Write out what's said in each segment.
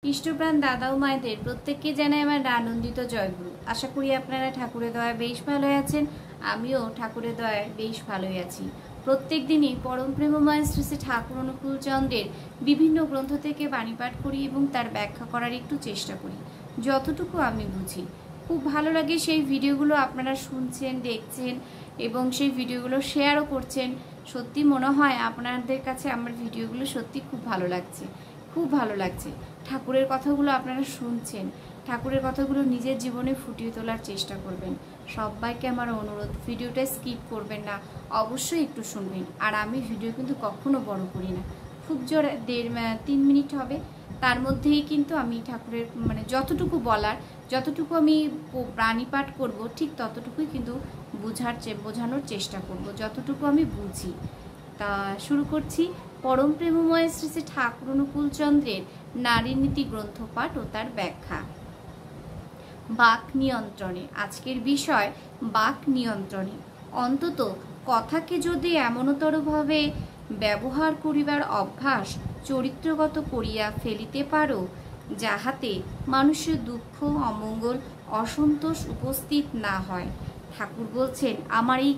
ইষ্টপ্রাণ দাদা ও মায়েদের প্রত্যেককে জানাই আমার আনন্দিত জয়গুরু। আশা করি আপনারা ঠাকুরের দয়ায় বেশ ভালো আছেন। আমিও ঠাকুরের দয়ায় বেশ ভালোই আছি। প্রত্যেক দিনই পরম প্রেমময় শ্রী শ্রী ঠাকুর অনুকূল চন্দ্রের বিভিন্ন গ্রন্থ থেকে বাণী পাঠ করি এবং তার ব্যাখ্যা করার একটু চেষ্টা করি, যতটুকু আমি বুঝি। খুব ভালো লাগে সেই ভিডিওগুলো আপনারা শুনছেন, দেখছেন এবং সেই ভিডিওগুলো শেয়ারও করছেন। সত্যি মনে হয় আপনাদের কাছে আমার ভিডিওগুলো সত্যি খুব ভালো লাগছে, খুব ভালো লাগছে। ঠাকুরের কথাগুলো আপনারা শুনছেন, ঠাকুরের কথাগুলো নিজের জীবনে ফুটিয়ে তোলার চেষ্টা করবেন। সবাইকে আমার অনুরোধ, ভিডিওটা স্কিপ করবেন না, অবশ্যই একটু শুনবেন। আর আমি ভিডিও কিন্তু কখনো বড় করি না, খুব জোর 1.5-3 মিনিট হবে। তার মধ্যেই কিন্তু আমি ঠাকুরের যতটুকু বলার, যতটুকু আমি বাণী পাঠ করব, ঠিক ততটুকুই কিন্তু বোঝানোর চেষ্টা করব, যতটুকু আমি বুঝি। তা শুরু করছি পরম প্রেমময় শ্রী শ্রী ঠাকুর অনুকূল চন্দ্রের নারী নীতি গ্রন্থ পাঠ ও তার ব্যাখ্যা। বাক নিয়ন্ত্রণে আজকের বিষয়, বাক নিয়ন্ত্রণে। অন্তত কথাকে যদি এমনতরভাবে ব্যবহার করিবার অভ্যাস চরিত্রগত করিয়া ফেলিতে পারো, যাহাতে মানুষের দুঃখ, অমঙ্গল, অসন্তোষ উপস্থিত না হয়। ঠাকুর বলছেন, আমার এই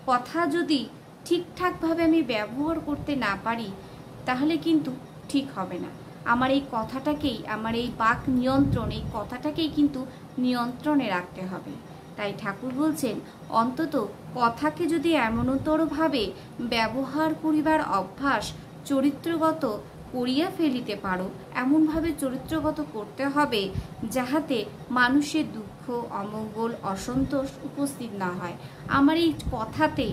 কথা যদি ঠিকঠাকভাবে আমি ব্যবহার করতে না পারি, তাহলে কিন্তু ঠিক হবে না। আমার এই কথাটাকেই, আমার এই বাক নিয়ন্ত্রণ, এই কথাটাকেই কিন্তু নিয়ন্ত্রণে রাখতে হবে। তাই ঠাকুর বলছেন, অন্তত কথাকে যদি এমনতরভাবে ব্যবহার করিবার অভ্যাস চরিত্রগত করিয়া ফেলিতে পারো, এমনভাবে চরিত্রগত করতে হবে যাহাতে মানুষের দুঃখ, অমঙ্গল, অসন্তোষ উপস্থিত না হয়। আমার এই কথাতে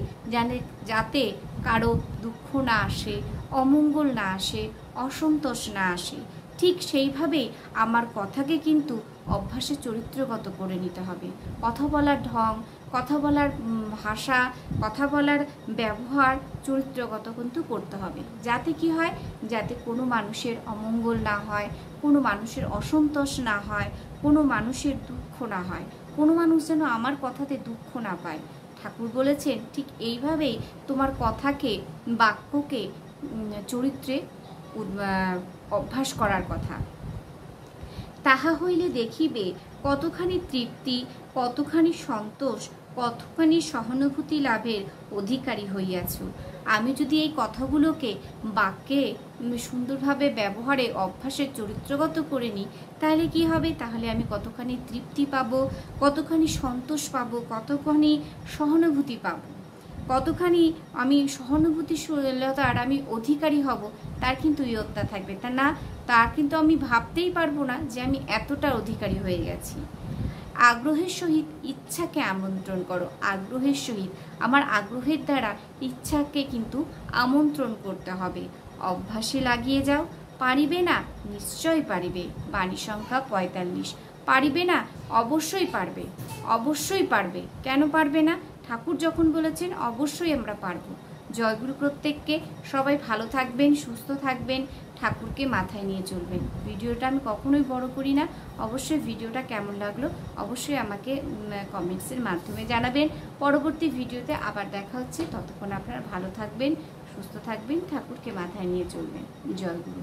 যাতে কারো দুঃখ না আসে, অমঙ্গল না আসে, অসন্তোষ না আসে, ঠিক সেইভাবেই আমার কথাকে কিন্তু অভ্যাসে চরিত্রগত করে নিতে হবে। কথা বলার ঢং, কথা বলার ভাষা, কথা বলার ব্যবহার চরিত্রগত কিন্তু করতে হবে। যাতে কি হয়, যাতে কোনো মানুষের অমঙ্গল না হয়, কোনো মানুষের অসন্তোষ না হয়, কোনো মানুষের দুঃখ না হয়, কোনো মানুষ যেন আমার কথাতে দুঃখ না পায়। ঠাকুর বলেছেন, ঠিক এইভাবেই তোমার কথাকে, বাক্যকে চরিত্রে অভ্যাস করার কথা। তাহা হইলে দেখিবে কতখানি তৃপ্তি, কতখানি সন্তোষ, কতখানি সহানুভূতি লাভের অধিকারী হইয়াছ। আমি যদি এই কথাগুলোকে বাক্যে সুন্দরভাবে ব্যবহারে অভ্যাসের চরিত্রগত করে নিই, তাহলে কি হবে? তাহলে আমি কতখানি তৃপ্তি পাবো, কতখানি সন্তোষ পাবো, কতখানি সহানুভূতি পাবো, কতখানি আমি সহানুভূতিশীলতার আমি অধিকারী হব, তার কিন্তু ইয়ত্তা থাকবে। তার কিন্তু আমি ভাবতেই পারবো না যে আমি এতটা অধিকারী হয়ে গেছি। আগ্রহের সহিত ইচ্ছাকে আমন্ত্রণ করো। আগ্রহের সহিত, আমার আগ্রহের দ্বারা ইচ্ছাকে কিন্তু আমন্ত্রণ করতে হবে। অভ্যাসে লাগিয়ে যাও। পারিবে না? নিশ্চয় পারিবে। বাণী সংখ্যা 45। পারিবে না? অবশ্যই পারবে, অবশ্যই পারবে। কেন পারবে না? ঠাকুর যখন বলেছেন, অবশ্যই আমরা পারবো। জয়গুরু প্রত্যেককে। সবাই ভালো থাকবেন, সুস্থ থাকবেন, ঠাকুরকে মাথায় নিয়ে চলবেন। ভিডিওটা আমি কখনোই বড় করি না। অবশ্যই ভিডিওটা কেমন লাগলো অবশ্যই আমাকে কমেন্টসের মাধ্যমে জানাবেন। পরবর্তী ভিডিওতে আবার দেখা হচ্ছে। ততক্ষণ আপনারা ভালো থাকবেন, সুস্থ থাকবেন, ঠাকুরকে মাথায় নিয়ে চলবেন। জয়গুরু।